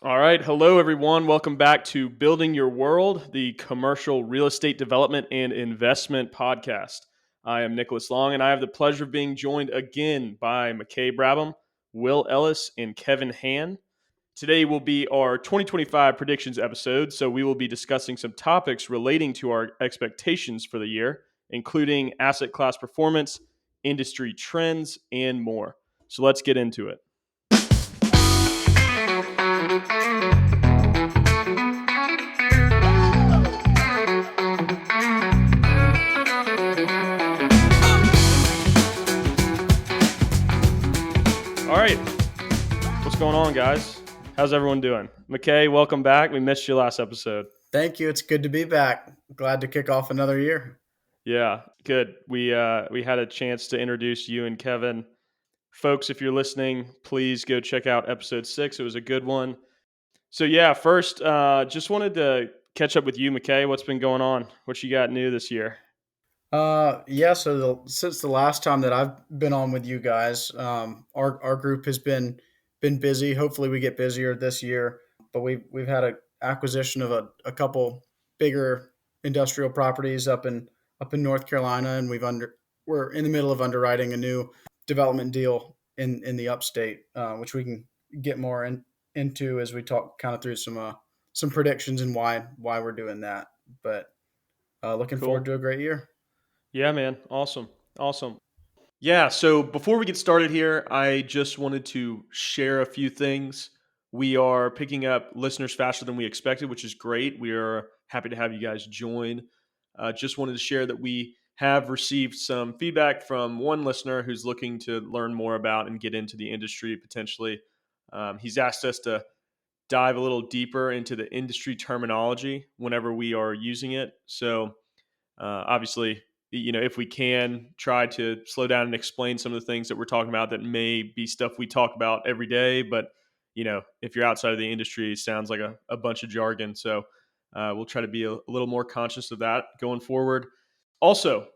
All right. Hello, everyone. Welcome back to Building Your World, the commercial real estate development and investment podcast. I am Nicholas Long, and I have the pleasure of being joined again by McKay Brabham, Will Ellis, and Kevin Han. Today will be our 2025 predictions episode, so we will be discussing some topics relating to our expectations for the year, including asset class performance, industry trends, and more. So let's get into it. All right. What's going on, guys? How's everyone doing? McKay, welcome back. We missed you last episode. Thank you. It's good to be back. Glad to kick off another year. Yeah, good. We had a chance to introduce you and Kevin. Folks, if you're listening, please go check out episode 6. It was a good one. So yeah, first, just wanted to catch up with you, McKay. What's been going on? What you got new this year? Since the last time that I've been on with you guys, our group has been busy. Hopefully, we get busier this year. But we've had a acquisition of a couple bigger industrial properties up in North Carolina, and we're in the middle of underwriting a new development deal in the upstate, which we can get more into as we talk kind of through some predictions and why we're doing that. But looking forward Cool. to a great year. Yeah, man. Awesome. Awesome. Yeah, so before we get started here, I just wanted to share a few things. We are picking up listeners faster than we expected, which is great. We are happy to have you guys join. Just wanted to share that we have received some feedback from one listener who's looking to learn more about and get into the industry potentially. He's asked us to dive a little deeper into the industry terminology whenever we are using it. So, obviously, if we can try to slow down and explain some of the things that we're talking about that may be stuff we talk about every day, but if you're outside of the industry, it sounds like a bunch of jargon. So we'll try to be a little more conscious of that going forward. Also,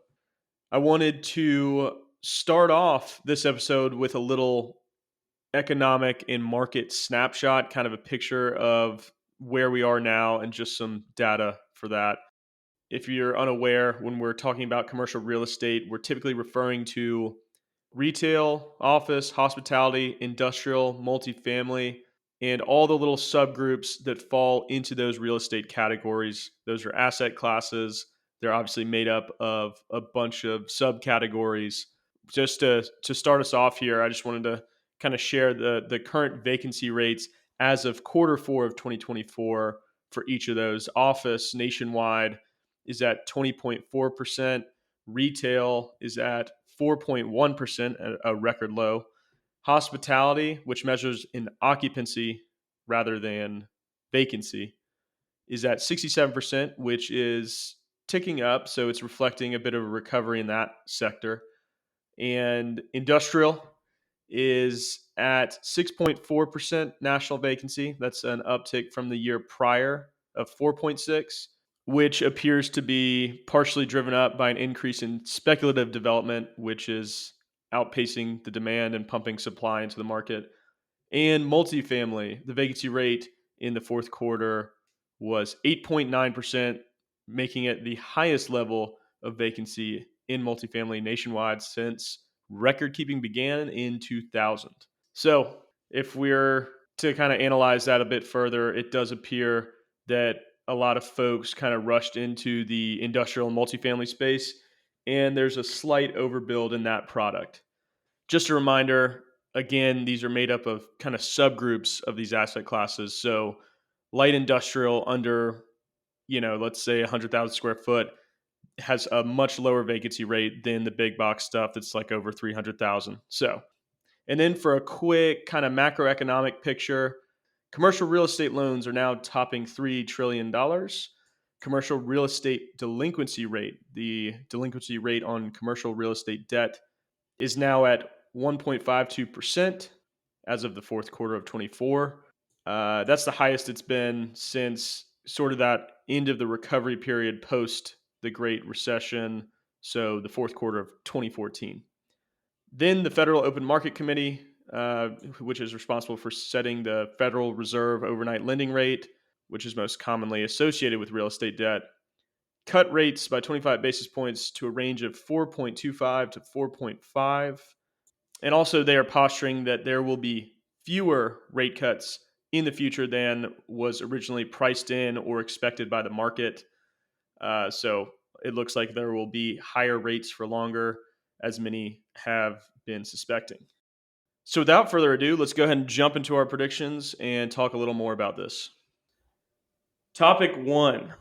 I wanted to start off this episode with a little economic and market snapshot, kind of a picture of where we are now and just some data for that. If you're unaware, when we're talking about commercial real estate, we're typically referring to retail, office, hospitality, industrial, multifamily, and all the little subgroups that fall into those real estate categories. Those are asset classes. They're obviously made up of a bunch of subcategories. Just to start us off here, I just wanted to kind of share the current vacancy rates as of quarter four of 2024 for each of those. Office nationwide is at 20.4%. Retail is at 4.1%, a record low. Hospitality, which measures in occupancy rather than vacancy, is at 67%, which is ticking up. So it's reflecting a bit of a recovery in that sector. And industrial is at 6.4% national vacancy. That's an uptick from the year prior of 4.6, which appears to be partially driven up by an increase in speculative development, which is outpacing the demand and pumping supply into the market. And multifamily, the vacancy rate in the fourth quarter was 8.9%, making it the highest level of vacancy in multifamily nationwide since record keeping began in 2000. So, if we're to kind of analyze that a bit further, it does appear that a lot of folks kind of rushed into the industrial and multifamily space, and there's a slight overbuild in that product. Just a reminder, again, these are made up of kind of subgroups of these asset classes. So light industrial under, let's say 100,000 square foot has a much lower vacancy rate than the big box stuff that's like over 300,000. So, and then for a quick kind of macroeconomic picture, commercial real estate loans are now topping $3 trillion. Commercial real estate delinquency rate, the delinquency rate on commercial real estate debt, is now at 1.52% as of the fourth quarter of 24. That's the highest it's been since sort of that end of the recovery period post the Great Recession, so the fourth quarter of 2014. Then the Federal Open Market Committee which is responsible for setting the Federal Reserve overnight lending rate, which is most commonly associated with real estate debt, cut rates by 25 basis points to a range of 4.25 to 4.5. And also, they are posturing that there will be fewer rate cuts in the future than was originally priced in or expected by the market. So it looks like there will be higher rates for longer, as many have been suspecting. So without further ado, let's go ahead and jump into our predictions and talk a little more about this. Topic one,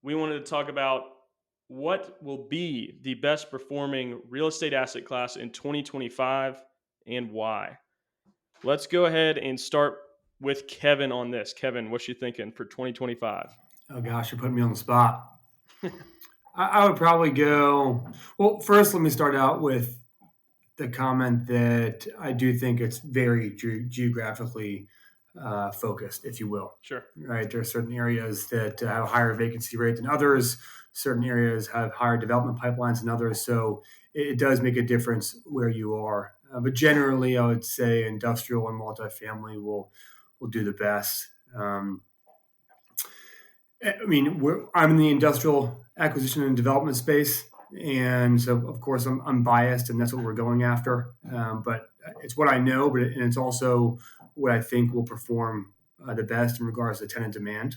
we wanted to talk about what will be the best performing real estate asset class in 2025 and why. Let's go ahead and start with Kevin on this. Kevin, what you thinking for 2025? Oh gosh, you're putting me on the spot. I would probably go. Well, first, let me start out with the comment that I do think it's very geographically focused, if you will. Sure. Right, there are certain areas that have a higher vacancy rate than others. Certain areas have higher development pipelines than others. So it does make a difference where you are. But generally, I would say industrial and multifamily will do the best. I mean, I'm in the industrial acquisition and development space, and so of course I'm biased, and that's what we're going after. But it's what I know, and it's also what I think will perform the best in regards to tenant demand.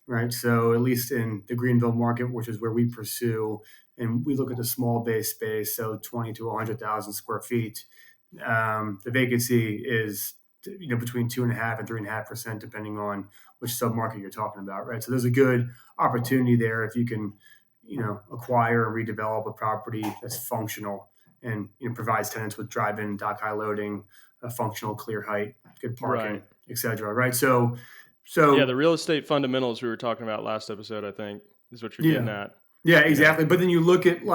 Right. So at least in the Greenville market, which is where we pursue, and we look at the small bay space, so 20 to 100,000 square feet. The vacancy is between 2.5% and 3.5%, depending on which submarket you're talking about, right? So there's a good opportunity there if you can, acquire or redevelop a property that's functional and provides tenants with drive-in, dock high loading, a functional clear height, good parking, Right. et cetera, right? So yeah, the real estate fundamentals we were talking about last episode, I think, is what you're getting at. Yeah, exactly. But then you look at and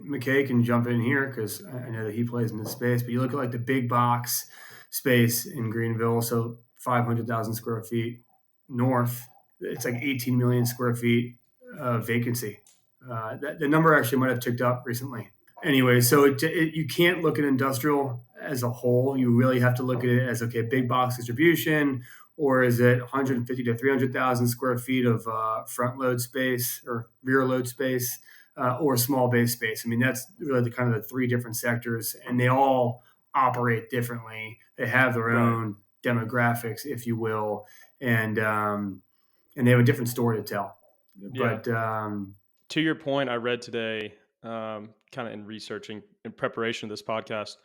McKay can jump in here because I know that he plays in this space, but you look at the big box space in Greenville, so 500,000 square feet north, it's 18 million square feet of vacancy. The number actually might have ticked up recently. Anyway, so you can't look at industrial as a whole. You really have to look at it as, okay, big box distribution, or is it 150 to 300,000 square feet of front load space or rear load space, or small bay space? I mean, that's really the kind of the three different sectors, and they all operate differently. They have their own demographics, if you will, and they have a different story to tell. Yeah. But to your point, I read today, kind of in researching in preparation of this podcast,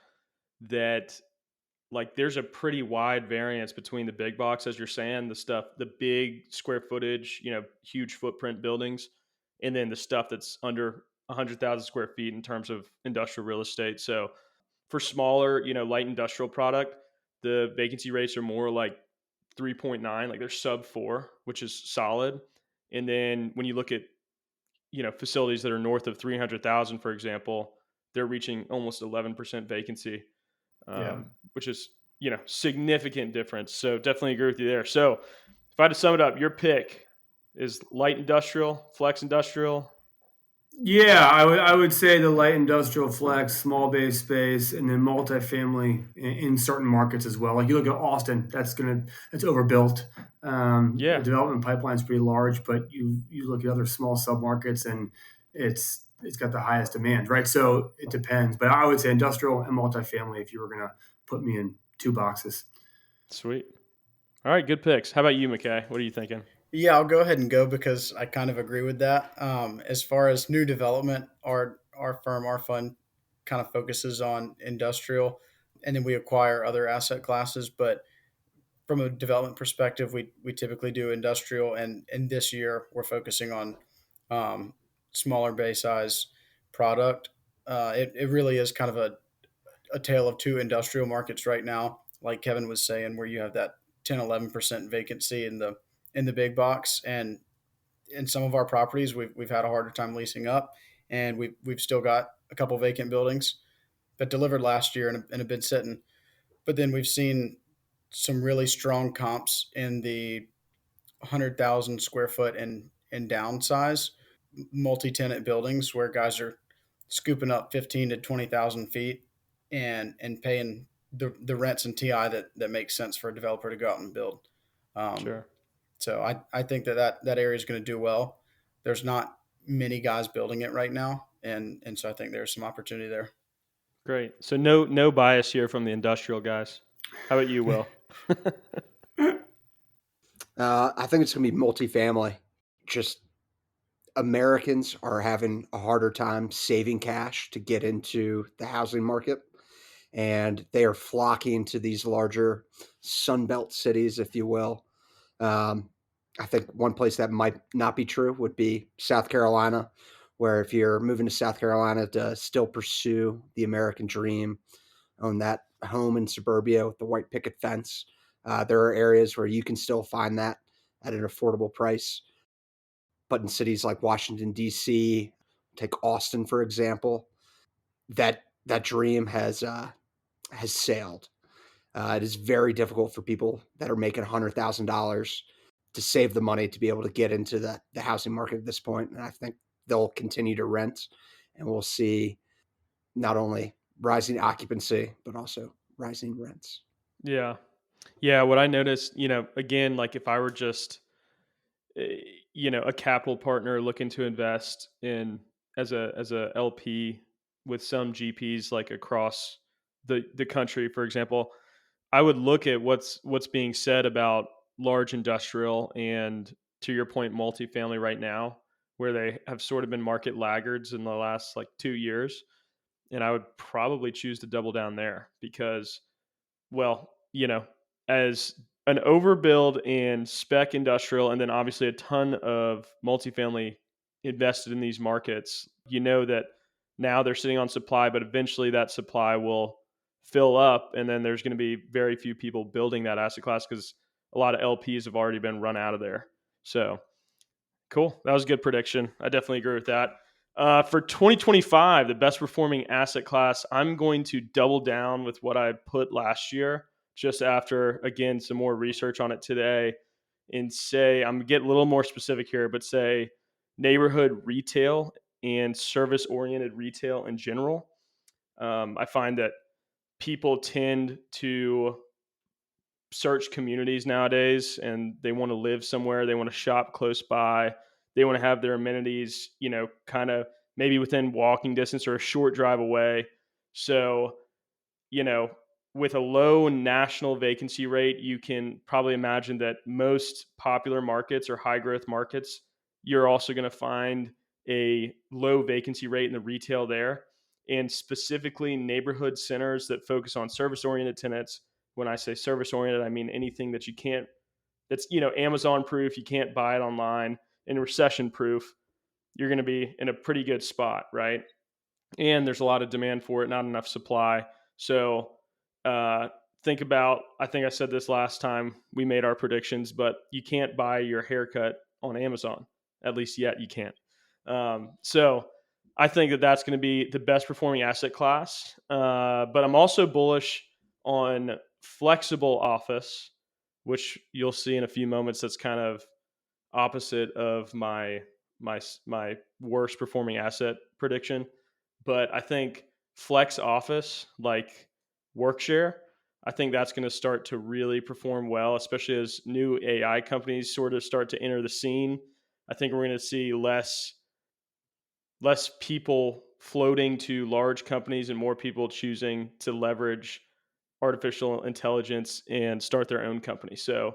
that there's a pretty wide variance between the big box, as you're saying, the big square footage, huge footprint buildings, and then the stuff that's under 100,000 square feet in terms of industrial real estate. So for smaller, light industrial product, the vacancy rates are more like 3.9, like they're sub 4, which is solid. And then when you look at, facilities that are north of 300,000, for example, they're reaching almost 11% vacancy, which is, significant difference. So definitely agree with you there. So if I had to sum it up, your pick is light industrial, flex industrial. Yeah, I would say the light industrial flex, small bay space, and then multifamily in certain markets as well. Like you look at Austin, that's overbuilt. The development pipeline is pretty large, but you look at other small submarkets and it's got the highest demand, right? So it depends, but I would say industrial and multifamily if you were going to put me in two boxes. Sweet. All right, good picks. How about you, McKay? What are you thinking? Yeah, I'll go ahead and go because I kind of agree with that. As far as new development, our fund kind of focuses on industrial, and then we acquire other asset classes. But from a development perspective, we typically do industrial, and this year we're focusing on smaller bay size product. It really is kind of a tale of two industrial markets right now, like Kevin was saying, where you have that 10-11% vacancy in the big box, and in some of our properties we've had a harder time leasing up, and we've still got a couple vacant buildings that delivered last year and have been sitting. But then we've seen some really strong comps in the 100,000 square foot and downsize multi-tenant buildings where guys are scooping up 15 to 20,000 feet and paying the rents and TI that makes sense for a developer to go out and build. Um, Sure. so I think that area is going to do well. There's not many guys building it right now, and so I think there's some opportunity there. Great. So no bias here from the industrial guys. How about you, Will? I think it's going to be multifamily. Just Americans are having a harder time saving cash to get into the housing market, and they are flocking to these larger Sunbelt cities, if you will. Um, I think one place that might not be true would be South Carolina, where if you're moving to South Carolina to still pursue the American dream, own that home in suburbia with the white picket fence, there are areas where you can still find that at an affordable price. But in cities like Washington, D.C., take Austin, for example, that dream has sailed. It is very difficult for people that are making $100,000 to save the money to be able to get into the housing market at this point. And I think they'll continue to rent, and we'll see not only rising occupancy, but also rising rents. Yeah. Yeah. What I noticed, again, like if I were just, a capital partner looking to invest in as a LP with some GPs like across the country, for example, I would look at what's being said about large industrial and, to your point, multifamily right now, where they have sort of been market laggards in the last like 2 years, and I would probably choose to double down there because, well, as an overbuild and spec industrial, and then obviously a ton of multifamily invested in these markets, that now they're sitting on supply, but eventually that supply will fill up, and then there's going to be very few people building that asset class because a lot of LPs have already been run out of there. So cool. That was a good prediction. I definitely agree with that. For 2025, the best performing asset class, I'm going to double down with what I put last year, just after, again, some more research on it today, and say, I'm going to get a little more specific here, but say neighborhood retail and service oriented retail in general. I find that people tend to search communities nowadays, and they want to live somewhere, they want to shop close by, they want to have their amenities, kind of maybe within walking distance or a short drive away. So, you know with a low national vacancy rate, you can probably imagine that most popular markets or high growth markets, you're also going to find a low vacancy rate in the retail there, and specifically neighborhood centers that focus on service oriented tenants. When I say service oriented, I mean anything that you can't, that's, Amazon proof, you can't buy it online, and recession proof. You're going to be in a pretty good spot, right? And there's a lot of demand for it, not enough supply. So uh, think about, I think I said this last time we made our predictions, but you can't buy your haircut on Amazon. At least yet you can't. So I think that that's going to be the best performing asset class. But I'm also bullish on flexible office, which you'll see in a few moments. That's kind of opposite of my worst performing asset prediction. But I think flex office, like Workshare, I think that's going to start to really perform well, especially as new AI companies sort of start to enter the scene. I think we're going to see less people floating to large companies and more people choosing to leverage artificial intelligence and start their own company. So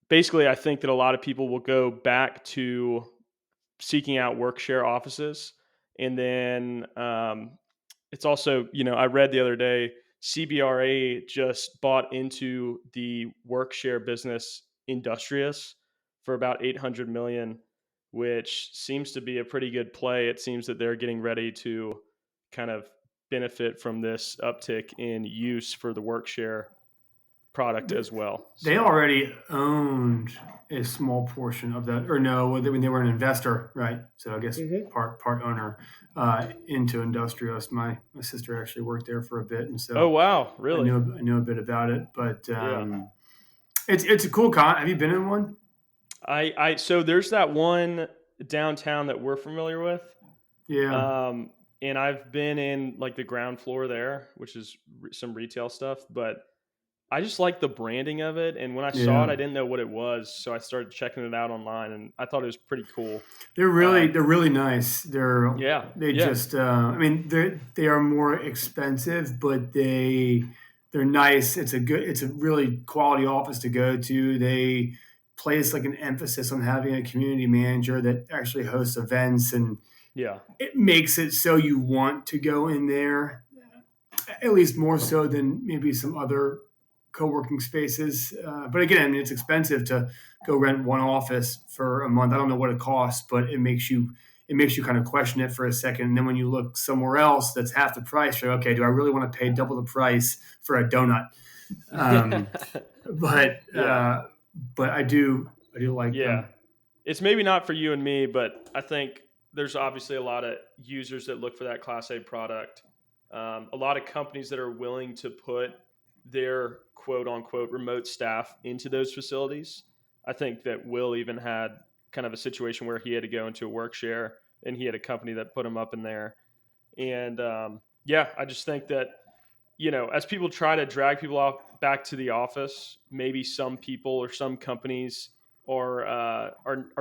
basically, I think that a lot of people will go back to seeking out Workshare offices. And then it's also, I read the other day, CBRA just bought into the Workshare business Industrious for about 800 million, which seems to be a pretty good play. It seems that they're getting ready to kind of benefit from this uptick in use for the Workshare product as well. They So, already owned a small portion of that, or no? When they were an investor, right? So I guess part owner into Industrious. My sister actually worked there for a bit, and oh so wow, I really? knew a bit about it. But Yeah. it's a cool con. Have you been in one? So there's that one downtown that we're familiar with. Yeah. and I've been in like the ground floor there, which is some retail stuff, but I just like the branding of it. And when I saw it, Yeah. I didn't know what it was, so I started checking it out online, and I thought it was pretty cool. They're really nice. Yeah, They yeah, just I mean they are more expensive, but they're nice. It's a really quality office to go to. They place like an emphasis on having a community manager that actually hosts events, and yeah, it makes it so you want to go in there, at least more so than maybe some other co-working spaces. But again, I mean, it's expensive to go rent one office for a month. I don't know what it costs, but it makes you kind of question it for a second. And then when you look somewhere else that's half the price, you're okay. Do I really want to pay double the price for a donut? Um, but yeah, but I do like yeah. them. It's maybe not for you and me, but I think there's obviously a lot of users that look for that Class A product. A lot of companies that are willing to put their quote unquote remote staff into those facilities. I think that Will even had kind of a situation where he had to go into a work share, and he had a company that put him up in there. And yeah, I just think that, as people try to drag people off back to the office, maybe some people or some companies are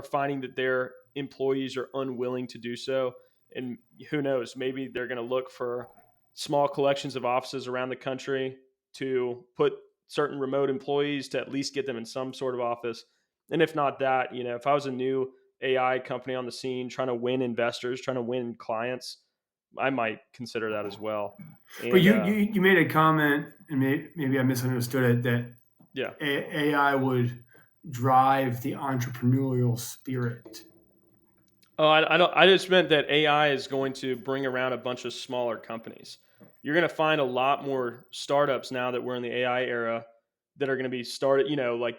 finding that their employees are unwilling to do so, and who knows, maybe they're going to look for small collections of offices around the country to put certain remote employees to at least get them in some sort of office. And if not that, if I was a new AI company on the scene trying to win investors, trying to win clients, I might consider that as well. But And you made a comment, and maybe I misunderstood it, that yeah. AI would drive the entrepreneurial spirit. Oh, I don't. I just meant that AI is going to bring around a bunch of smaller companies. You're going to find a lot more startups now that we're in the AI era that are going to be started. Like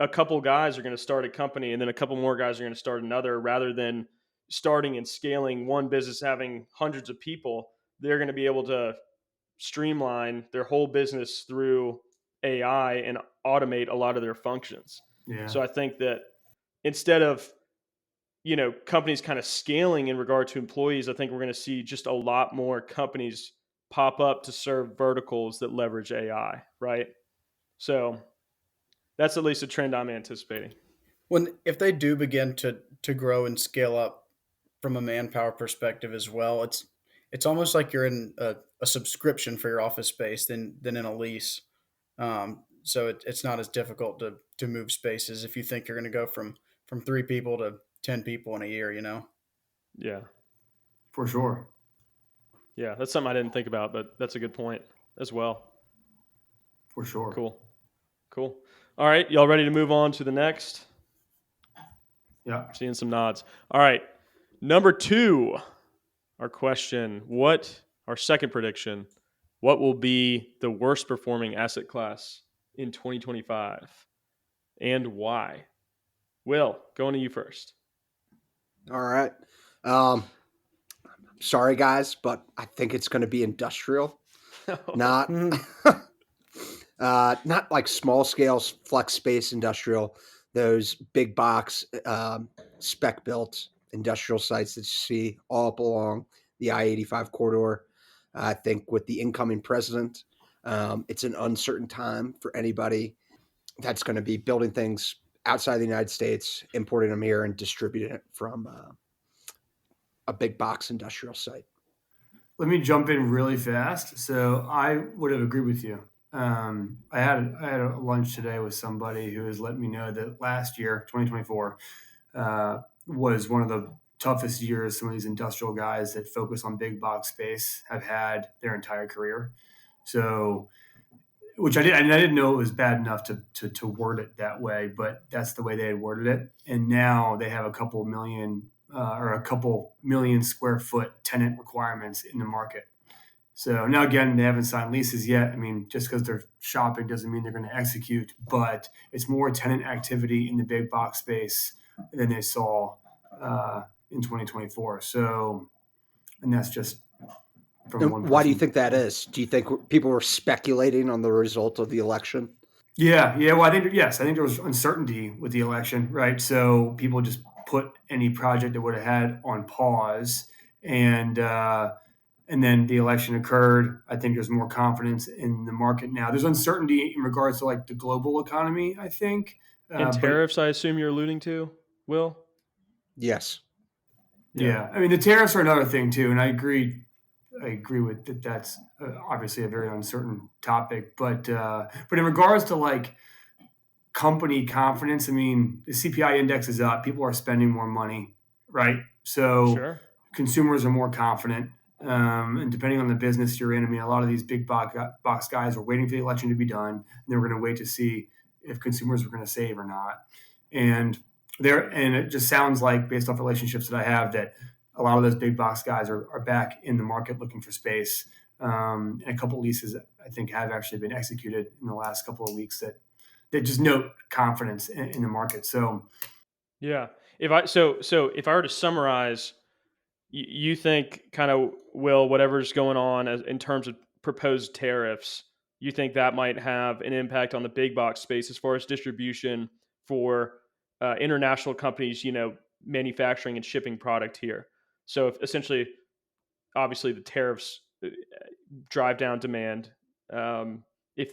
a couple guys are going to start a company, and then a couple more guys are going to start another. Rather than starting and scaling one business, having hundreds of people, they're going to be able to streamline their whole business through AI and automate a lot of their functions. Yeah. So I think that instead of companies kind of scaling in regard to employees, I think we're going to see just a lot more companies pop up to serve verticals that leverage AI, right? So that's at least a trend I'm anticipating. If they do begin to grow and scale up from a manpower perspective as well, it's almost like you're in a subscription for your office space than in a lease. So it's not as difficult to move spaces if you think you're going to go from 3 people to 10 people in a year. Yeah. For sure. Yeah. That's something I didn't think about, but that's a good point as well. For sure. Cool. Cool. All right. Y'all ready to move on to the next? Yeah. Seeing some nods. All right. Number 2, our question, our second prediction, what will be the worst performing asset class in 2025 and why? Will, going to you first. All right. Um, sorry, guys, but I think it's going to be industrial, not not like small scale flex space industrial. Those big box spec built industrial sites that you see all up along the I-85 corridor. I think with the incoming president, it's an uncertain time for anybody that's going to be building things outside the United States, importing them here, and distributing it from a big box industrial site. Let me jump in really fast. So I would have agreed with you. I had a lunch today with somebody who has let me know that last year, 2024, was one of the toughest years some of these industrial guys that focus on big box space have had their entire career. So, which I didn't know it was bad enough to word it that way, but that's the way they had worded it. And now they have a couple million square foot tenant requirements in the market. So now again, they haven't signed leases yet. I mean, just because they're shopping doesn't mean they're going to execute, but it's more tenant activity in the big box space than they saw in 2024. So, and that's just from one person. Why do you think that is? Do you think people were speculating on the result of the election? Yeah. Well, I think there was uncertainty with the election, right? So people just put any project that would have had on pause, and then the election occurred. I think there's more confidence in the market now. There's uncertainty in regards to like the global economy, I think. And But tariffs, I assume you're alluding to, Will? Yes. yeah, I mean the tariffs are another thing too, and I agree. I agree with that. That's obviously a very uncertain topic, but in regards to like company confidence, I mean the CPI index is up. People are spending more money, right? So Sure. consumers are more confident. And depending on the business you're in, I mean, a lot of these big box guys are waiting for the election to be done, and they're going to wait to see if consumers are going to save or not. And it just sounds like, based off relationships that I have, that a lot of those big box guys are back in the market looking for space. And a couple of leases, I think, have actually been executed in the last couple of weeks that just note confidence in the market. So Yeah. If I were to summarize, you think kind of, Will, whatever's going on in terms of proposed tariffs, you think that might have an impact on the big box space as far as distribution for international companies, manufacturing and shipping product here. So if essentially, obviously, the tariffs drive down demand, if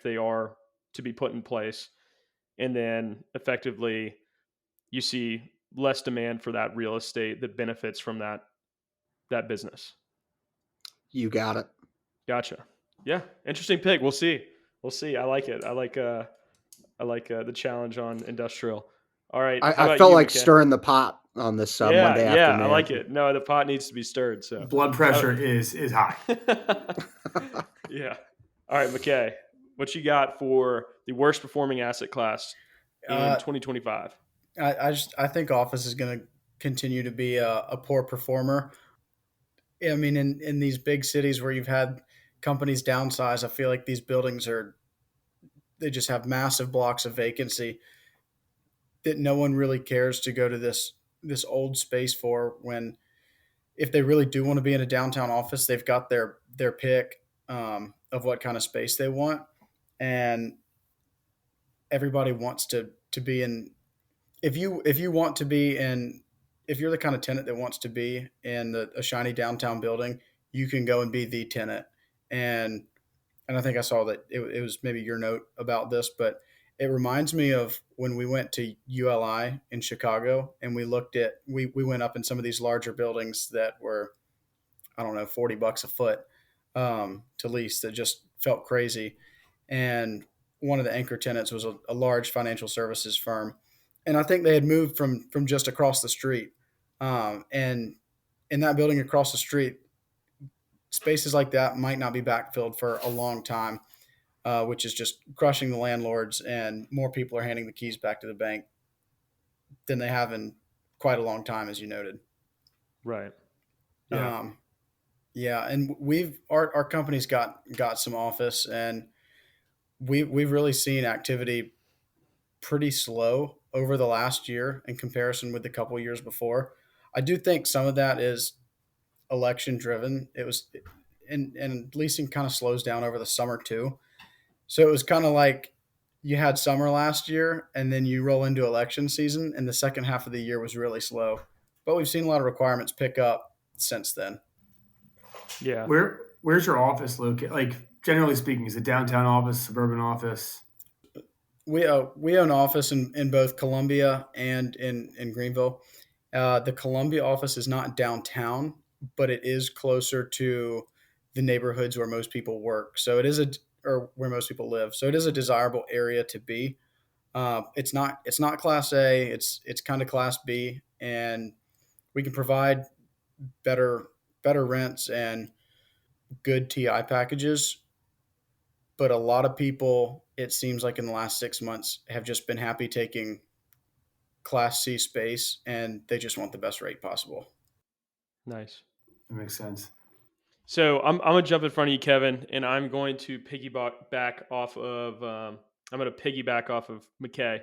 they are to be put in place, and then effectively you see less demand for that real estate that benefits from that business. You got it. Gotcha. Yeah, interesting pick. We'll see. We'll see. I like it. I like the challenge on industrial. All right. How I about felt you, like McKay? stirring the pot on this Yeah, Monday yeah, I afternoon. like it. No, the pot needs to be stirred. So, blood pressure is high. yeah. All right, McKay, what you got for the worst performing asset class in Uh, 2025? I think office is going to continue to be a poor performer. I mean, in these big cities where you've had companies downsize, I feel like these buildings they just have massive blocks of vacancy that no one really cares to go to this old space for. When if they really do want to be in a downtown office, they've got their pick of what kind of space they want, and everybody wants to be in. If you want to be in, if you're the kind of tenant that wants to be in a shiny downtown building, you can go and be the tenant. And I think I saw that it was maybe your note about this, but it reminds me of when we went to ULI in Chicago and we went up in some of these larger buildings that were, I don't know, $40 a foot to lease, that just felt crazy. And one of the anchor tenants was a large financial services firm, and I think they had moved from just across the street. And in that building across the street, spaces like that might not be backfilled for a long time, which is just crushing the landlords, and more people are handing the keys back to the bank than they have in quite a long time, as you noted. Right. Yeah. Um, yeah, and our company's got some office, and we've really seen activity pretty slow over the last year in comparison with the couple of years before. I do think some of that is election driven. It was, and leasing kind of slows down over the summer too. So it was kind of like you had summer last year, and then you roll into election season, and the second half of the year was really slow. But we've seen a lot of requirements pick up since then. Yeah. Where's your office located? Like generally speaking, is it downtown office, suburban office? We own office in both Columbia and in Greenville. The Columbia office is not downtown, but it is closer to the neighborhoods where most people work. So it is or where most people live. So it is a desirable area to be. It's not Class A. It's kind of Class B, and we can provide better better rents and good TI packages. But a lot of people, it seems like in the last 6 months, have just been happy taking Class C space, and they just want the best rate possible. Nice. That makes sense. So I'm gonna jump in front of you, Kevin, and I'm going to piggyback off of McKay,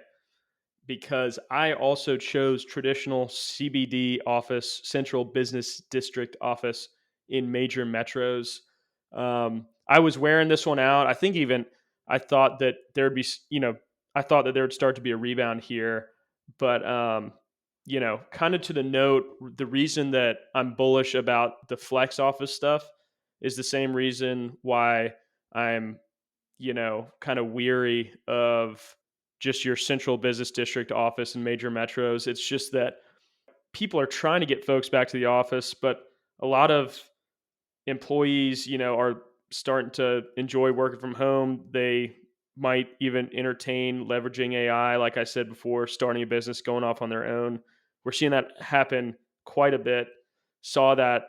because I also chose traditional CBD office, central business district office in major metros. I was wearing this one out. I think even I thought that there'd be, I thought that there would start to be a rebound here, but kind of to the note, the reason that I'm bullish about the flex office stuff is the same reason why I'm, kind of weary of just your central business district office and major metros. It's just that people are trying to get folks back to the office, but a lot of employees, are starting to enjoy working from home. They might even entertain leveraging AI, like I said before, starting a business, going off on their own. We're seeing that happen quite a bit. Saw that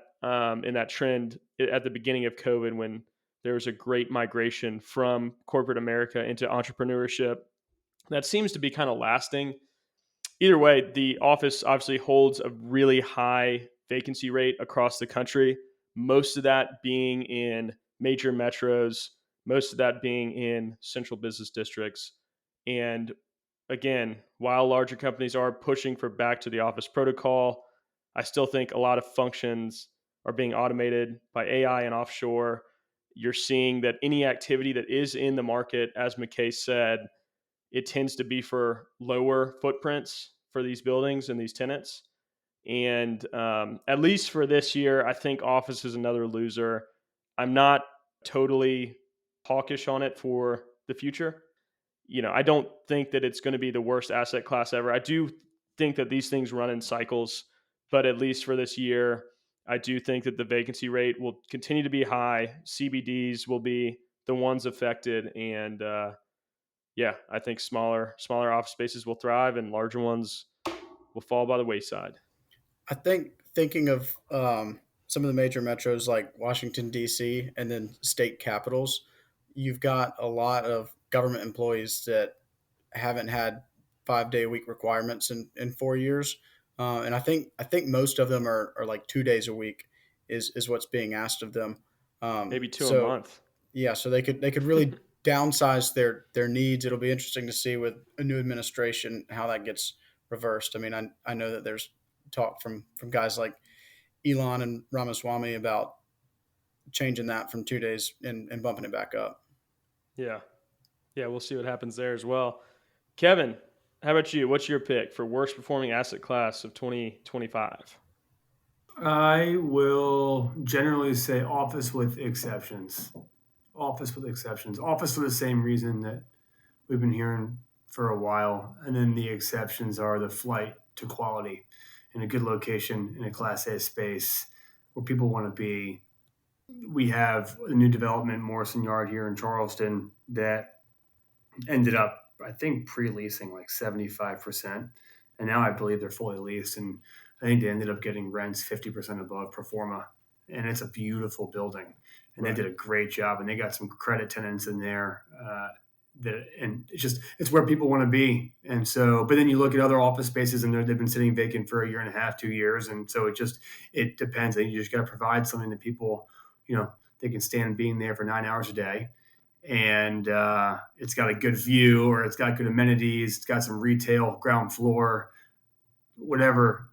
in that trend at the beginning of COVID when there was a great migration from corporate America into entrepreneurship. That seems to be kind of lasting. Either way, the office obviously holds a really high vacancy rate across the country, most of that being in major metros, most of that being in central business districts. And again, while larger companies are pushing for back to the office protocol, I still think a lot of functions are being automated by AI and offshore. You're seeing that any activity that is in the market, as McKay said, it tends to be for lower footprints for these buildings and these tenants. And at least for this year, I think office is another loser. I'm not totally hawkish on it for the future. I don't think that it's going to be the worst asset class ever. I do think that these things run in cycles, but at least for this year, I do think that the vacancy rate will continue to be high. CBDs will be the ones affected, and yeah, I think smaller office spaces will thrive, and larger ones will fall by the wayside. I think thinking of some of the major metros like Washington, D.C., and then state capitals, you've got a lot of government employees that haven't had 5 day a week requirements in 4 years. And I think most of them are like 2 days a week is what's being asked of them. Maybe two a So month. yeah, so they could really downsize their needs. It'll be interesting to see with a new administration how that gets reversed. I mean, I know that there's talk from guys like Elon and Ramaswamy about changing that from 2 days and bumping it back up. Yeah. Yeah, we'll see what happens there as well. Kevin, how about you? What's your pick for worst performing asset class of 2025? I will generally say office with exceptions. Office with exceptions. Office for the same reason that we've been hearing for a while. And then the exceptions are the flight to quality in a good location in a Class A space where people want to be. We have a new development, Morrison Yard here in Charleston, that ended up, I think, pre-leasing like 75%. And now I believe they're fully leased. And I think they ended up getting rents 50% above pro forma. And it's a beautiful building. And Right. they did a great job. And they got some credit tenants in there. And it's where people want to be. And so, but then you look at other office spaces and they've been sitting vacant for a year and a half, 2 years. And so it depends. And you just got to provide something that people, they can stand being there for 9 hours a day, and it's got a good view, or it's got good amenities, it's got some retail, ground floor, whatever,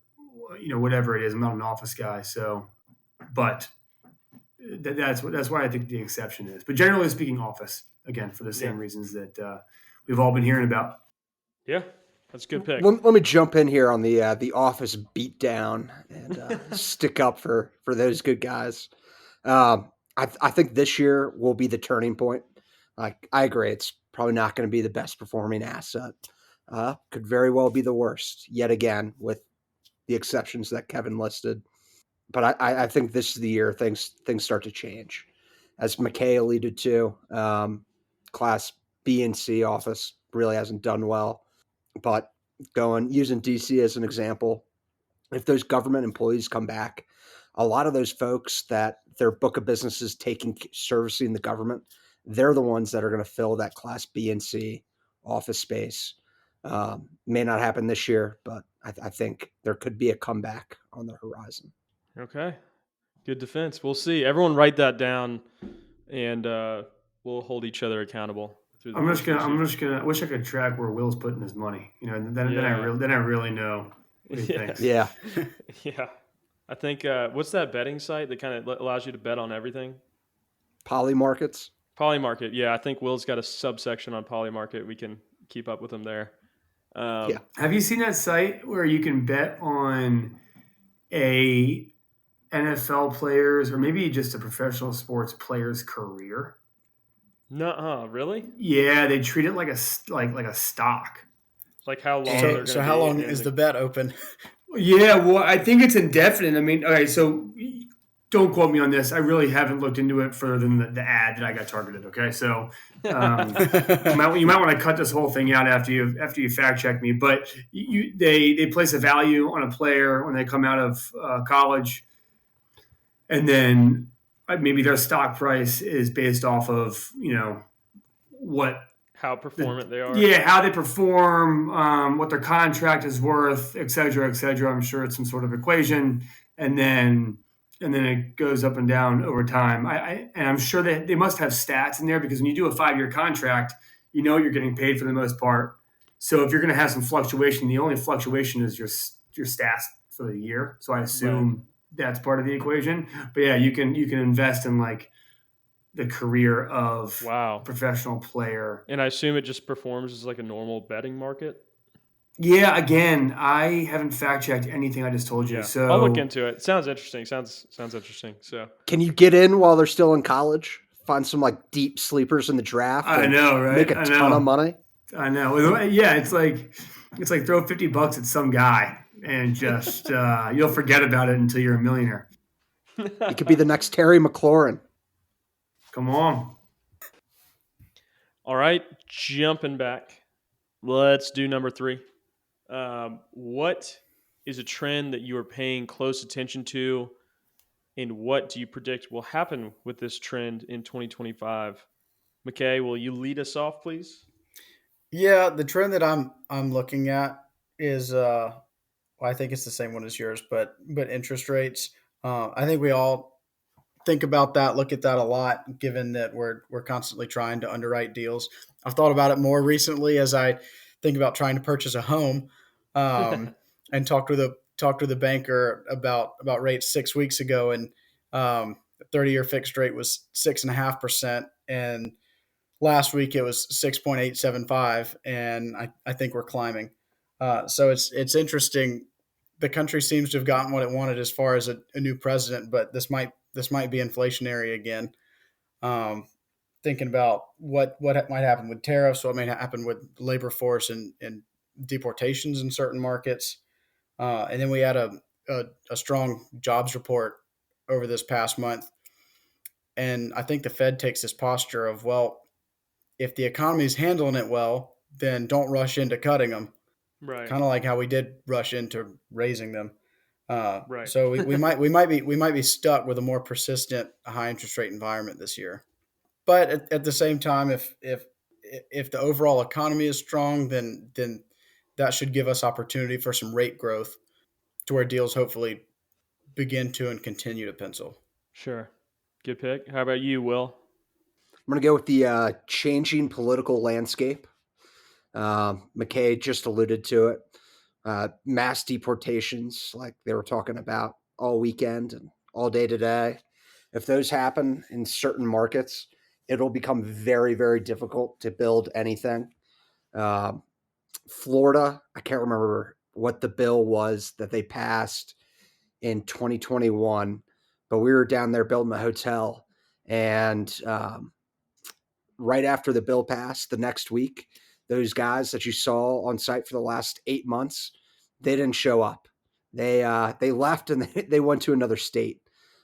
whatever it is. I'm not an office guy, so, but that's why I think the exception is. But generally speaking, office, again, for the Yeah. same reasons that we've all been hearing about. Yeah, that's a good pick. Let me jump in here on the office beatdown and stick up for those good guys. I think this year will be the turning point. Like, I agree, it's probably not going to be the best performing asset. Could very well be the worst yet again, with the exceptions that Kevin listed. But I think this is the year things start to change, as McKay alluded to. Class B and C office really hasn't done well, but using DC as an example, if those government employees come back, a lot of those folks that their book of business is servicing the government, they're the ones that are going to fill that Class B and C office space. May not happen this year, but I think there could be a comeback on the horizon. Okay. Good defense. We'll see. Everyone write that down, and we'll hold each other accountable through the I'm course just of gonna. this I'm year. just gonna. I wish I could track where Will's putting his money. And then Yeah. I really know what he Yeah. thinks. Yeah. Yeah. I think what's that betting site that kind of allows you to bet on everything? Polymarkets. Polymarket. Yeah, I think Will's got a subsection on Polymarket. We can keep up with him there. Yeah. Have you seen that site where you can bet on a NFL players or maybe just a professional sports player's career? Nuh-uh, really? Yeah, they treat it like like a stock. Like how long And they're going So to how be long in is the bet open? yeah, well, I think it's indefinite. I mean, okay, so don't quote me on this. I really haven't looked into it further than the ad that I got targeted. Okay, so you might want to cut this whole thing out after you fact check me. But they place a value on a player when they come out of college, and then maybe their stock price is based off of what how performant they are. yeah, how they perform, what their contract is worth, et cetera, et cetera. I'm sure it's some sort of equation, and then it goes up and down over time. And I'm sure that they must have stats in there because when you do a 5-year contract, you're getting paid for the most part. So if you're going to have some fluctuation, the only fluctuation is your stats for the year. So I assume that's part of the equation. But yeah, you can invest in like the career of Wow. a professional player. And I assume it just performs as like a normal betting market. Yeah, again, I haven't fact checked anything I just told you. Yeah. So I'll look into it. Sounds interesting. Sounds interesting. So Can you get in while they're still in college? Find some like deep sleepers in the draft. I and know, right? Make a ton of money. I know. Yeah, it's like throw $50 at some guy and just you'll forget about it until you're a millionaire. You could be the next Terry McLaurin. Come on. All right, jumping back. Let's do number 3. What is a trend that you are paying close attention to, and what do you predict will happen with this trend in 2025? McKay, will you lead us off, please? Yeah, the trend that I'm looking at is well, I think it's the same one as yours, but interest rates. I think we all think about that, look at that a lot, given that we're constantly trying to underwrite deals. I've thought about it more recently as I think about trying to purchase a home, and talked with a banker about rates 6 weeks ago, and 30-year fixed rate was 6.5%, and last week it was 6.875, and I think we're climbing. So it's interesting. The country seems to have gotten what it wanted as far as a new president, but this might be inflationary again. Thinking about what might happen with tariffs, what may happen with labor force and deportations in certain markets, and then we had a strong jobs report over this past month, and I think the Fed takes this posture of, well, if the economy is handling it well, then don't rush into cutting them. Right. Kind of like how we did rush into raising them. Right. So we might be stuck with a more persistent high interest rate environment this year. But at the same time, if the overall economy is strong, then that should give us opportunity for some rate growth to where deals hopefully begin to and continue to pencil. Sure. Good pick. How about you, Will? I'm going to go with the changing political landscape. McKay just alluded to it. Mass deportations, like they were talking about all weekend and all day today. If those happen in certain markets, it'll become very, very difficult to build anything. Florida, I can't remember what the bill was that they passed in 2021, but we were down there building a hotel, and right after the bill passed, the next week, those guys that you saw on site for the last 8 months, they didn't show up. They left and they went to another state.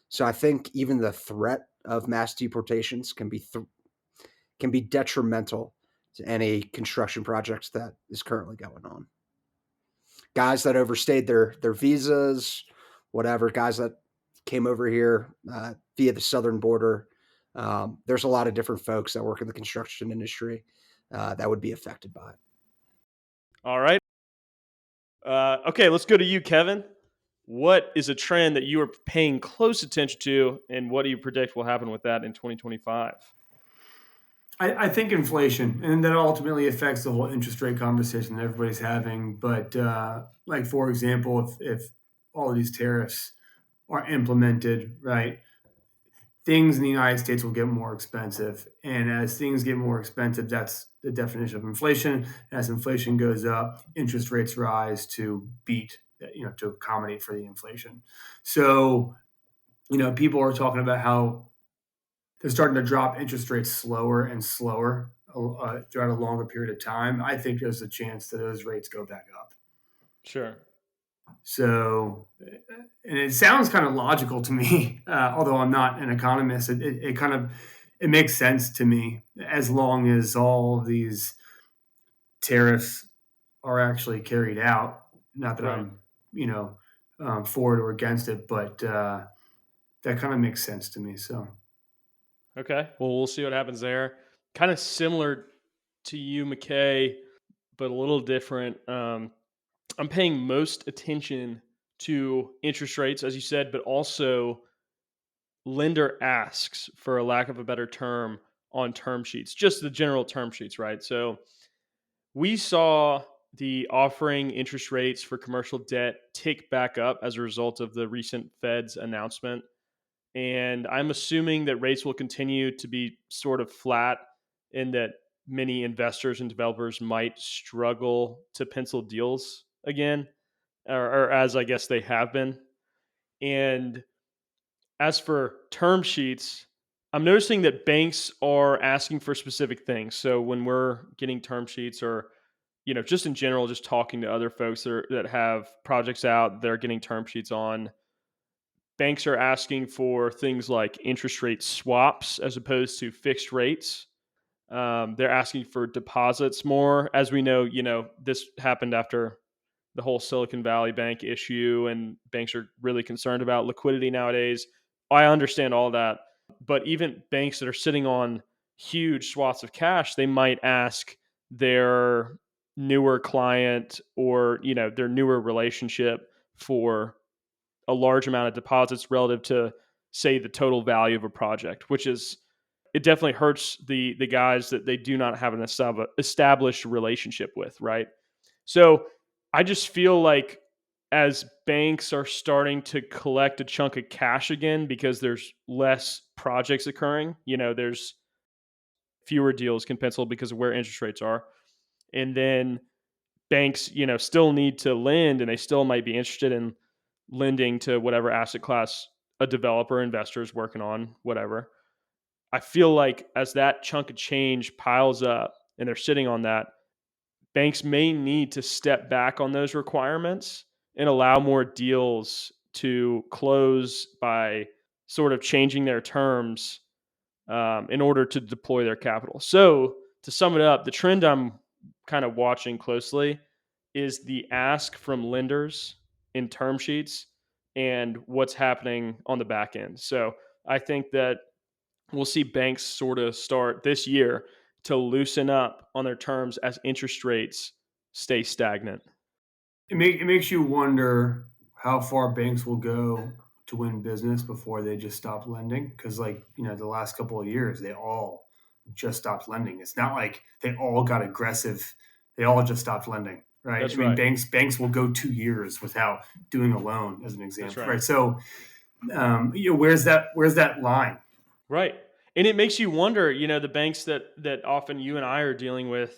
So I think even the threat of mass deportations can be detrimental to any construction projects that is currently going on. Guys that overstayed their visas, whatever, guys that came over here via the southern border. There's a lot of different folks that work in the construction industry that would be affected by it. All right. Okay, let's go to you, Kevin. What is a trend that you are paying close attention to, and what do you predict will happen with that in 2025? I think inflation, and that ultimately affects the whole interest rate conversation that everybody's having. But like, for example, if all of these tariffs are implemented, right, things in the United States will get more expensive. And as things get more expensive, that's the definition of inflation. As inflation goes up, interest rates rise to to accommodate for the inflation. So, people are talking about how they're starting to drop interest rates slower and slower throughout a longer period of time. I think there's a chance that those rates go back up. Sure. So, and it sounds kind of logical to me, although I'm not an economist. It kind of it makes sense to me as long as all of these tariffs are actually carried out. Not that Right. I'm, for it or against it, but that kind of makes sense to me. So, Okay. Well, we'll see what happens there. Kind of similar to you, McKay, but a little different. I'm paying most attention to interest rates, as you said, but also lender asks, for a lack of a better term, on term sheets, just the general term sheets, right? So we saw the offering interest rates for commercial debt tick back up as a result of the recent Fed's announcement. And I'm assuming that rates will continue to be sort of flat, and that many investors and developers might struggle to pencil deals again, or as I guess they have been. And as for term sheets, I'm noticing that banks are asking for specific things. So when we're getting term sheets, or just in general, just talking to other folks that have projects out, they're getting term sheets on, banks are asking for things like interest rate swaps as opposed to fixed rates. They're asking for deposits more. As we know, this happened after the whole Silicon Valley Bank issue, and banks are really concerned about liquidity nowadays. I understand all that. But even banks that are sitting on huge swaths of cash, they might ask their newer client, or their newer relationship, for a large amount of deposits relative to, say, the total value of a project, which is, it definitely hurts the guys that they do not have an established relationship with, right? So I just feel like, as banks are starting to collect a chunk of cash again, because there's less projects occurring, there's fewer deals can pencil because of where interest rates are. And then banks, still need to lend, and they still might be interested in lending to whatever asset class a developer investor is working on, whatever. I feel like as that chunk of change piles up and they're sitting on that, banks may need to step back on those requirements and allow more deals to close by sort of changing their terms, in order to deploy their capital. So, to sum it up, the trend I'm kind of watching closely is the ask from lenders in term sheets and what's happening on the back end. So, I think that we'll see banks sort of start this year to loosen up on their terms as interest rates stay stagnant. it makes you wonder how far banks will go to win business before they just stop lending. Because, the last couple of years, they all just stopped lending. It's not like they all got aggressive. They all just stopped lending, right? I That's mean, right. banks will go 2 years without doing a loan, as an That's example, right. right? So, where's that line? Right. And it makes you wonder, the banks that often you and I are dealing with,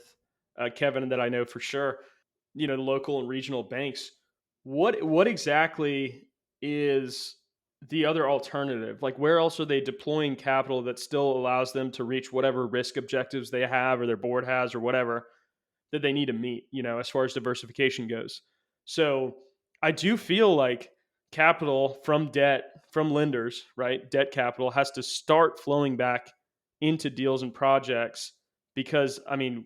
Kevin, and that I know for sure, the local and regional banks, what exactly is the other alternative? Like, where else are they deploying capital that still allows them to reach whatever risk objectives they have, or their board has, or whatever that they need to meet, as far as diversification goes? So I do feel like capital from debt, from lenders, right? Debt capital has to start flowing back into deals and projects, because, I mean,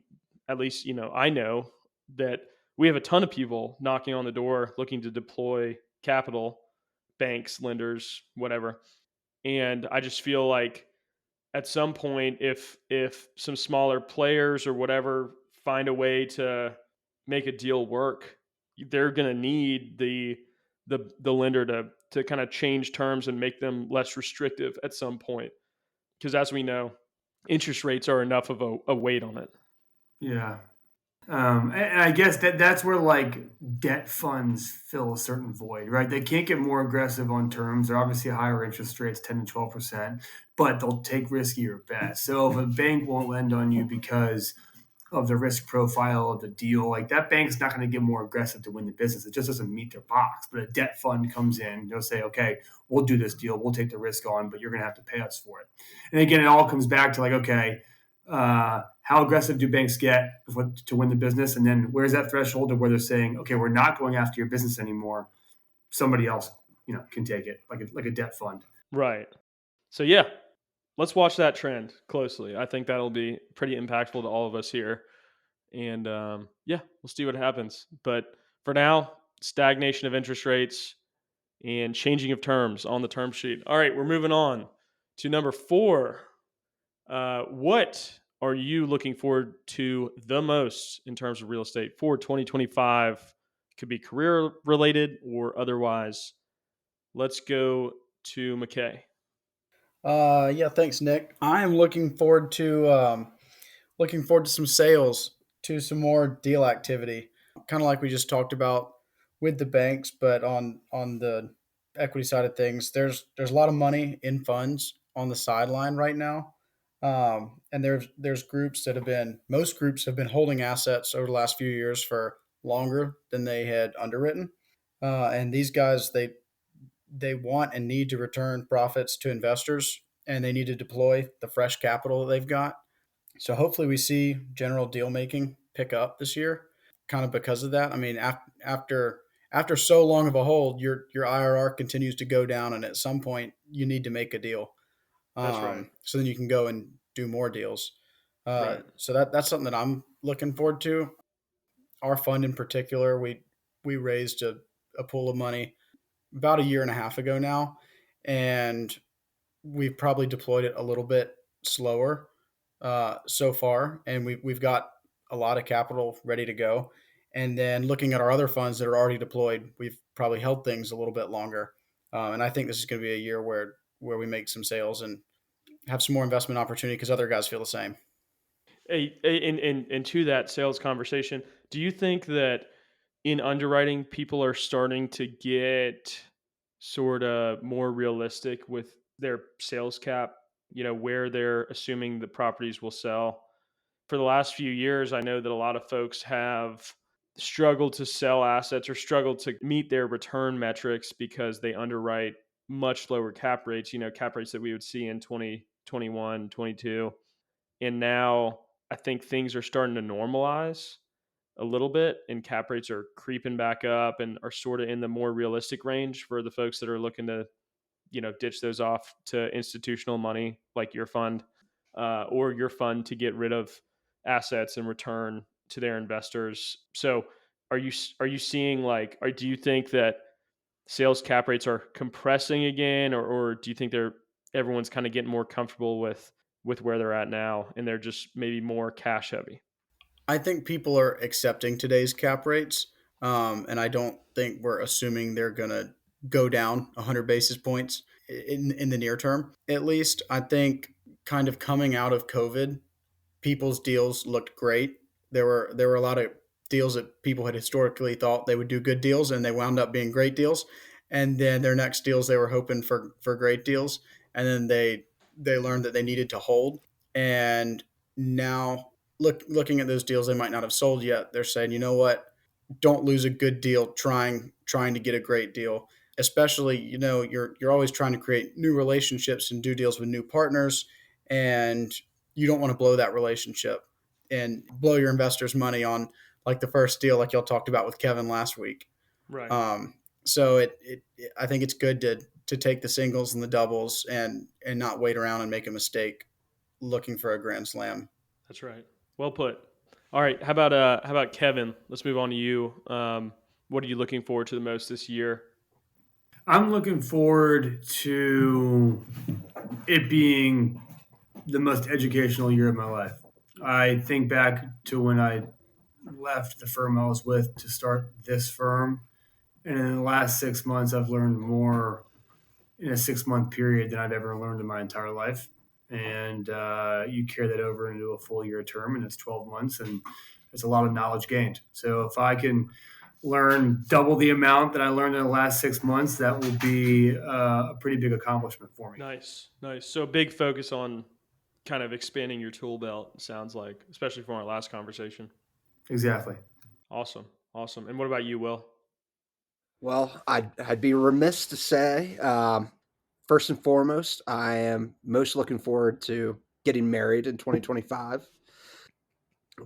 at least, I know that we have a ton of people knocking on the door looking to deploy capital, banks, lenders, whatever. And I just feel like, at some point, if some smaller players or whatever find a way to make a deal work, they're going to need the lender to kind of change terms and make them less restrictive at some point, because, as we know, interest rates are enough of a weight on it. Yeah. And I guess that's where, debt funds fill a certain void, right? They can't get more aggressive on terms. They're obviously higher interest rates, 10 to 12%, but they'll take riskier bets. So if a bank won't lend on you because of the risk profile of the deal, like that bank's not going to get more aggressive to win the business. It just doesn't meet their box. But a debt fund comes in, they'll say, okay, we'll do this deal. We'll take the risk on, but you're going to have to pay us for it. And again, it all comes back to like, okay, how aggressive do banks get to win the business? And then where's that threshold of where they're saying, okay, we're not going after your business anymore. Somebody else, can take it like a debt fund. Right. So yeah, let's watch that trend closely. I think that'll be pretty impactful to all of us here. And yeah, we'll see what happens. But for now, stagnation of interest rates and changing of terms on the term sheet. All right, we're moving on to number 4. What are you looking forward to the most in terms of real estate for 2025? Could be career related or otherwise. Let's go to McKay. Yeah, thanks, Nick. I am looking forward to some sales, to some more deal activity, kind of like we just talked about with the banks, but on the equity side of things, there's a lot of money in funds on the sideline right now, and there's groups that have been most groups have been holding assets over the last few years for longer than they had underwritten, and these guys they want and need to return profits to investors, and they need to deploy the fresh capital that they've got. So hopefully we see general deal making pick up this year, kind of because of that. I mean, after so long of a hold, your IRR continues to go down, and at some point you need to make a deal. That's right. So then you can go and do more deals. Right. So that's something that I'm looking forward to. Our fund in particular, we raised a pool of money about a year and a half ago now, and we've probably deployed it a little bit slower so far, and we've got a lot of capital ready to go. And then looking at our other funds that are already deployed, we've probably held things a little bit longer. And I think this is going to be a year where we make some sales and have some more investment opportunity because other guys feel the same. And to that sales conversation, do you think that in underwriting, people are starting to get sort of more realistic with their sales cap, where they're assuming the properties will sell? For the last few years, I know that a lot of folks have struggled to sell assets or struggled to meet their return metrics because they underwrite much lower cap rates, cap rates that we would see in 2021, 22. And now I think things are starting to normalize a little bit, and cap rates are creeping back up and are sort of in the more realistic range for the folks that are looking to, ditch those off to institutional money like your fund, or your fund to get rid of assets and return to their investors. So are you seeing or do you think that sales cap rates are compressing again, or do you think everyone's kind of getting more comfortable with where they're at now and they're just maybe more cash heavy? I think people are accepting today's cap rates, and I don't think we're assuming they're going to go down 100 basis points in the near term. At least, I think kind of coming out of COVID, people's deals looked great. There were a lot of deals that people had historically thought they would do good deals, and they wound up being great deals. And then their next deals, they were hoping for great deals, and then they learned that they needed to hold. And now looking at those deals they might not have sold yet, they're saying, you know what, don't lose a good deal trying to get a great deal. Especially, you're always trying to create new relationships and do deals with new partners, and you don't want to blow that relationship and blow your investors' money on like the first deal, like y'all talked about with Kevin last week. Right. So I think it's good to take the singles and the doubles and not wait around and make a mistake looking for a grand slam. That's right. Well put. All right. How about Kevin? Let's move on to you. What are you looking forward to the most this year? I'm looking forward to it being the most educational year of my life. I think back to when I left the firm I was with to start this firm. And in the last 6 months, I've learned more in a 6 month period than I've ever learned in my entire life. And you carry that over into a full year term, and it's 12 months, and it's a lot of knowledge gained. So if I can learn double the amount that I learned in the last 6 months, that will be a pretty big accomplishment for me. Nice, nice. So a big focus on kind of expanding your tool belt, sounds like, especially from our last conversation. Exactly. Awesome, awesome. And what about you, Will? Well, I'd be remiss to say, first and foremost, I am most looking forward to getting married in 2025.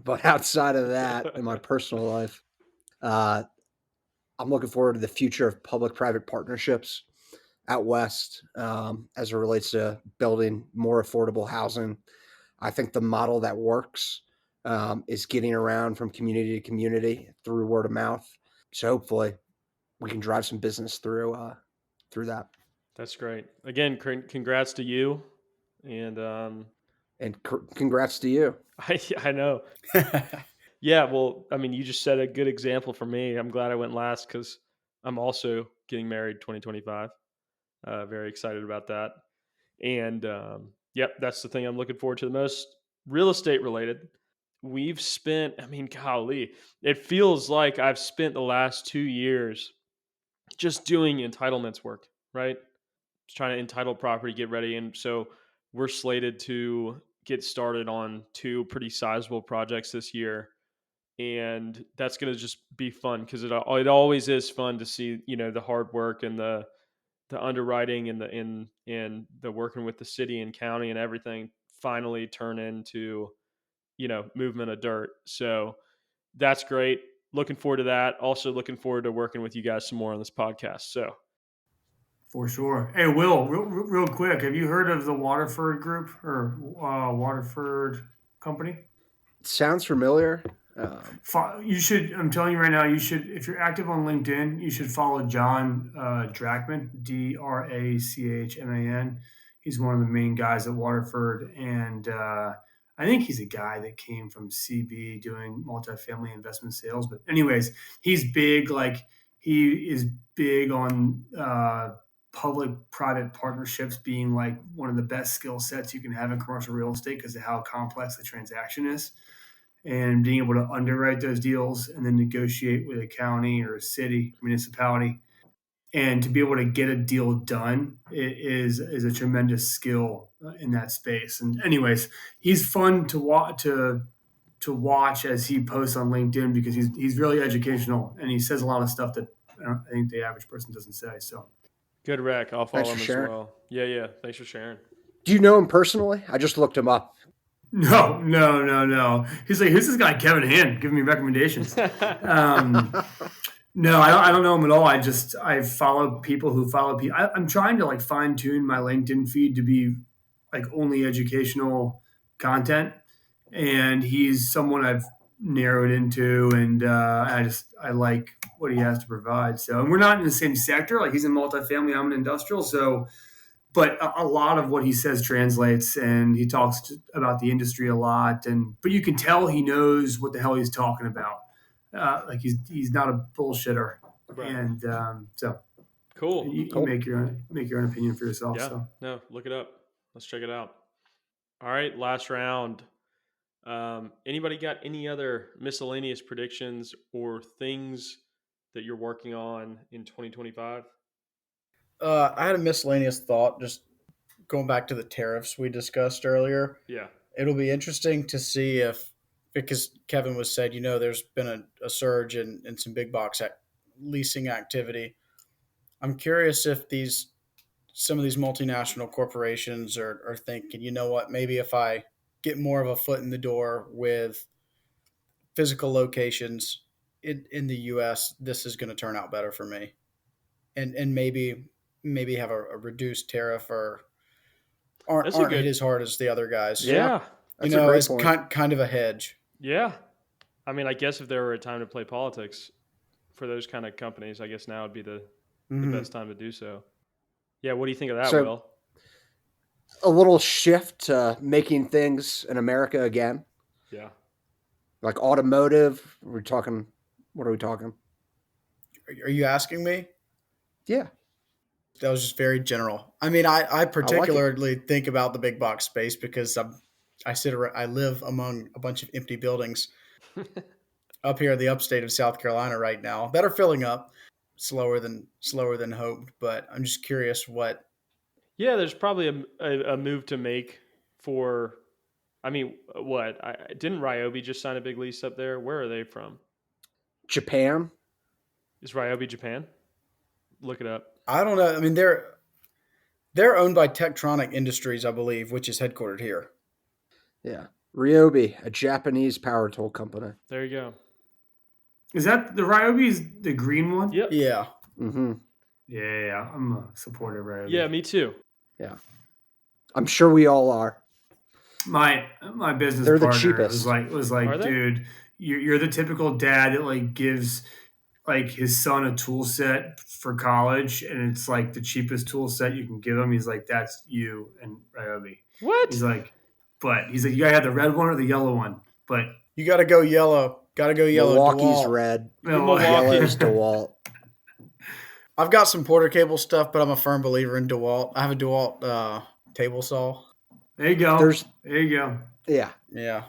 But outside of that, in my personal life, uh, I'm looking forward to the future of public-private partnerships out west as it relates to building more affordable housing. I think the model that works is getting around from community to community through word of mouth. So hopefully we can drive some business through that. That's great. Again, congrats to you. And And congrats to you. I know. Yeah, well, I mean, you just set a good example for me. I'm glad I went last because I'm also getting married 2025. Very excited about that. And yep, that's the thing I'm looking forward to the most. Real estate related. We've spent, I mean, golly, it feels like I've spent the last 2 years just doing entitlements work, right? Just trying to entitle property, get ready. And so we're slated to get started on two pretty sizable projects this year. And that's going to just be fun because it always is fun to see, the hard work and the underwriting and the working with the city and county and everything finally turn into, movement of dirt. So that's great. Looking forward to that. Also looking forward to working with you guys some more on this podcast. So For sure. Hey, Will, real quick, have you heard of the Waterford Group or Waterford Company? Sounds familiar. You should. I'm telling you right now. You should, if you're active on LinkedIn, you should follow John Drachman, Drachman. He's one of the main guys at Waterford, and I think he's a guy that came from CB doing multifamily investment sales. But anyways, he's big. Like he is big on public-private partnerships being like one of the best skill sets you can have in commercial real estate because of how complex the transaction is, and being able to underwrite those deals and then negotiate with a county or a city, municipality, and to be able to get a deal done is a tremendous skill in that space. And anyways, he's fun to watch as he posts on LinkedIn because he's really educational and he says a lot of stuff that I think the average person doesn't say. So good rec. I'll Thanks follow for him as sharing. well. Yeah. Thanks for sharing. Do you know him personally? I just looked him up. No. He's like, who's this guy, Kevin Hand, giving me recommendations? No, I don't know him at all. I follow people who follow people. I'm trying to like fine tune my LinkedIn feed to be like only educational content, and he's someone I've narrowed into, and I like what he has to provide. So, and we're not in the same sector. Like he's in multifamily, I'm in industrial, so. But a lot of what he says translates, and he talks about the industry a lot. But you can tell he knows what the hell he's talking about. Like he's not a bullshitter, Right. and so Cool. you make your own opinion for yourself. Yeah. So No, look it up. Let's check it out. All right, last round. Anybody got any other miscellaneous predictions or things that you're working on in 2025? I had a miscellaneous thought, just going back to the tariffs we discussed earlier. Yeah. It'll be interesting to see if, because Kevin was said, there's been a surge in some big box leasing activity. I'm curious if some of these multinational corporations are thinking, you know what, maybe if I get more of a foot in the door with physical locations in the U.S., this is going to turn out better for me, and maybe have a reduced tariff or aren't hit as hard as the other guys. Yeah. That's a great it's point. kind of a hedge. Yeah. I mean, I guess if there were a time to play politics for those kind of companies, I guess now would be the best time to do so. Yeah. What do you think of that, So- Will? A little shift to making things in America again, Yeah. like automotive. We're talking. What are we talking? Are you asking me? Yeah. That was just very general. I mean, I particularly think about the big box space because I live among a bunch of empty buildings, up here in the upstate of South Carolina right now that are filling up slower than hoped. But I'm just curious what. Yeah, there's probably a move to make for. I mean, what? Didn't Ryobi just sign a big lease up there? Where are they from? Japan. Is Ryobi Japan? Look it up. I don't know. I mean, they're owned by Tektronic Industries, I believe, which is headquartered here. Yeah. Ryobi, a Japanese power tool company. There you go. Is that the Ryobi's the green one? Yep. Yeah. Mm-hmm. Yeah, I'm a supporter of Ryobi. Yeah, me too. Yeah. I'm sure we all are. My business They're the partner cheapest. was like, Are they? dude, you're the typical dad that like gives like his son a tool set for college, and it's like the cheapest tool set you can give him. He's like, that's you and Ryobi. What? He's like, you gotta have the red one or the yellow one. But You got to go yellow. Got to go yellow. Milwaukee's DeWalt. red. Milwaukee. Yellow's DeWalt. I've got some Porter cable stuff, but I'm a firm believer in DeWalt. I have a DeWalt table saw. there you go. There's- there you go. Yeah. Yeah,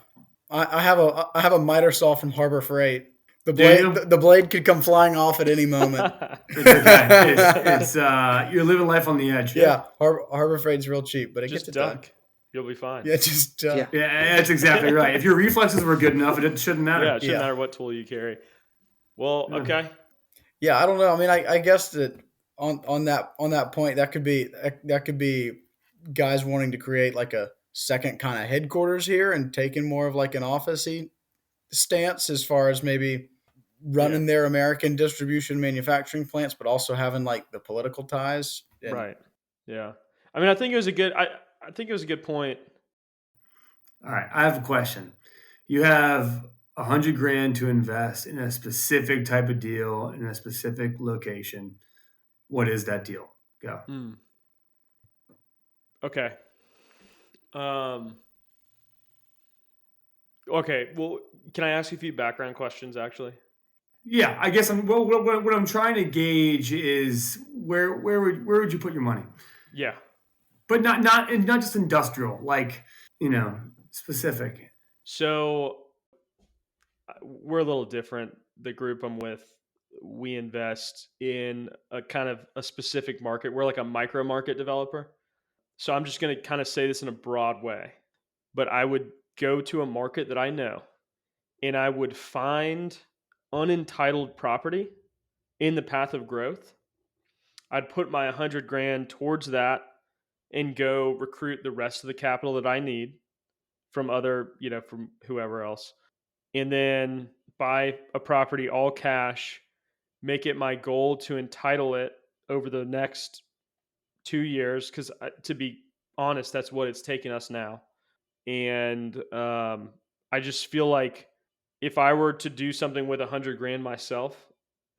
I have a miter saw from Harbor Freight. The Do you? blade the blade could come flying off at any moment. It's okay. It's you're living life on the edge. Yeah, Harbor Freight's real cheap, but it Just gets it done. duck. You'll be fine. Yeah, just Yeah. Yeah, that's exactly right. If your reflexes were good enough, it shouldn't matter. Yeah, it shouldn't Yeah. matter what tool you carry. Well, Yeah. okay. Yeah, I don't know. I mean, I guess that on that point, that could be guys wanting to create like a second kind of headquarters here and taking more of like an office-y stance as far as maybe running their American distribution manufacturing plants, but also having like the political ties. And Right. Yeah. I mean, I think it was a good. I think it was a good point. All right, I have a question. You have $100,000 to invest in a specific type of deal in a specific location. What is that deal? Go. Okay. Okay. Well, can I ask you a few background questions? Actually. Yeah, I guess what I'm trying to gauge is where would you put your money? Yeah. But not just industrial, like specific. So we're a little different. The group I'm with, we invest in a kind of a specific market. We're like a micro market developer. So I'm just going to kind of say this in a broad way, but I would go to a market that I know and I would find unentitled property in the path of growth. I'd put my $100,000 towards that and go recruit the rest of the capital that I need from from whoever else. And then buy a property all cash, make it my goal to entitle it over the next 2 years. Because to be honest, that's what it's taking us now. And I just feel like if I were to do something with $100,000 myself,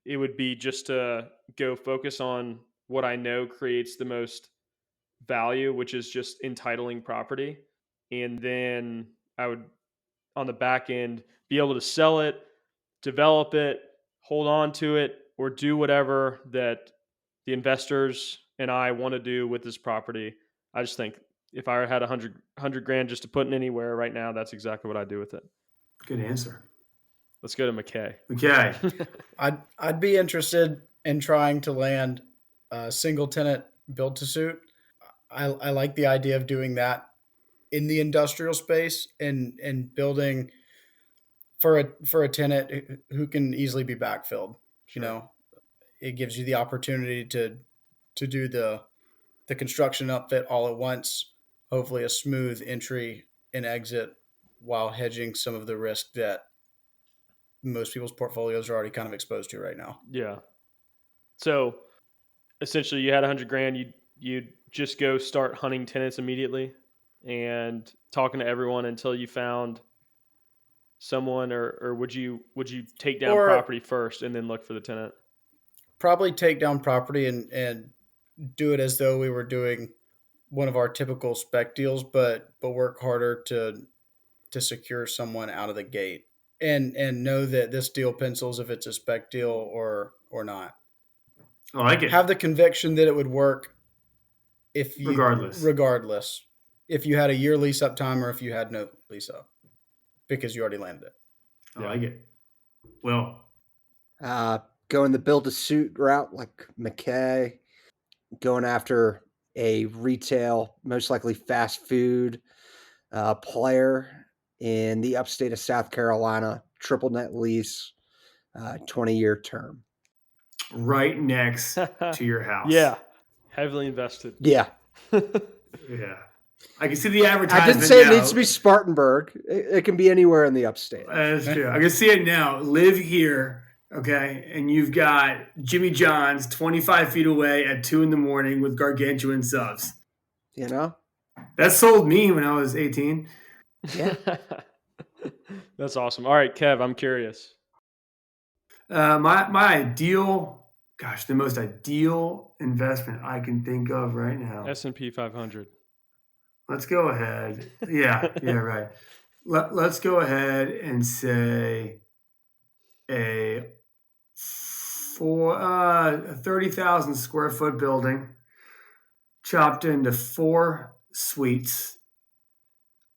it would be just to go focus on what I know creates the most value, which is just entitling property. And then I would, on the back end, be able to sell it, develop it, hold on to it, or do whatever that the investors and I want to do with this property. I just think if I had $100,000 just to put in anywhere right now, that's exactly what I'd do with it. Good answer. Let's go to McKay. Okay. I'd be interested in trying to land a single tenant build to suit. I like the idea of doing that in the industrial space and building for a tenant who can easily be backfilled. Sure. It gives you the opportunity to do the construction upfit all at once, hopefully a smooth entry and exit while hedging some of the risk that most people's portfolios are already kind of exposed to right now. Yeah. So essentially you had $100,000, you'd just go start hunting tenants immediately and talking to everyone until you found someone, or would you take down property first and then look for the tenant? Probably take down property and do it as though we were doing one of our typical spec deals, but work harder to secure someone out of the gate and know that this deal pencils if it's a spec deal or not. I like it. Have the conviction that it would work regardless. If you had a year lease up time or if you had no lease up because you already landed it. I like it. Will. Going the build to suit route like McKay, going after a retail, most likely fast food player in the upstate of South Carolina, triple net lease, 20-year term. Right next to your house. Yeah. Heavily invested. Yeah. Yeah. I can see the I advertisement. didn't say it now. needs to be Spartanburg. It can be anywhere in the upstate. That's true. I can see it now. Live here, okay, and you've got Jimmy John's 25 feet away at 2 a.m. with gargantuan subs. You know? That sold me when I was 18. Yeah. That's awesome. All right, Kev, I'm curious. My ideal, the most ideal investment I can think of right now. S&P 500. Let's go ahead. Yeah, right. Let's go ahead and say a 30,000 square foot building chopped into 4 suites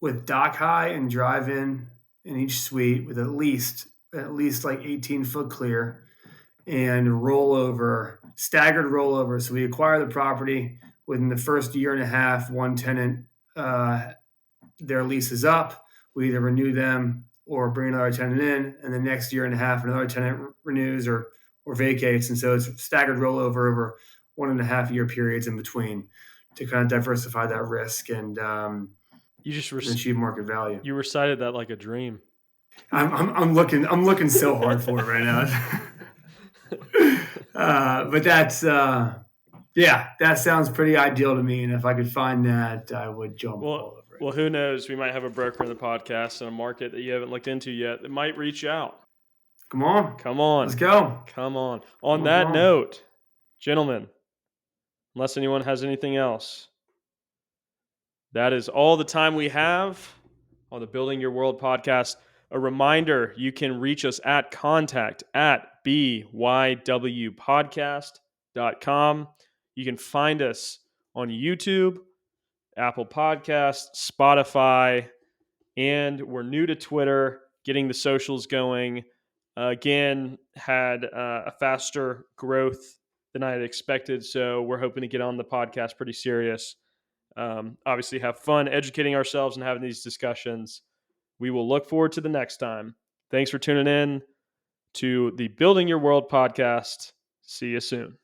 with dock high and drive-in in each suite with at least like 18-foot clear and staggered rollover. So we acquire the property within the first year and a half. One tenant, their lease is up. We either renew them or bring another tenant in, and the next year and a half, another tenant renews or vacates. And so it's staggered rollover over 1.5 year periods in between to kind of diversify that risk and You just achieve market value. You recited that like a dream. I'm looking so hard for it right now. But that's that sounds pretty ideal to me. And if I could find that, I would jump all over it. Well, who knows? We might have a broker in the podcast in a market that you haven't looked into yet that might reach out. Come on. Let's go. Come on. On that note, gentlemen, unless anyone has anything else, that is all the time we have on the Building Your World podcast. A reminder, you can reach us at contact@bywpodcast.com. You can find us on YouTube, Apple Podcasts, Spotify, and we're new to Twitter, getting the socials going. Again, had a faster growth than I had expected, so we're hoping to get on the podcast pretty serious. Obviously, have fun educating ourselves and having these discussions. We will look forward to the next time. Thanks for tuning in to the Building Your World podcast. See you soon.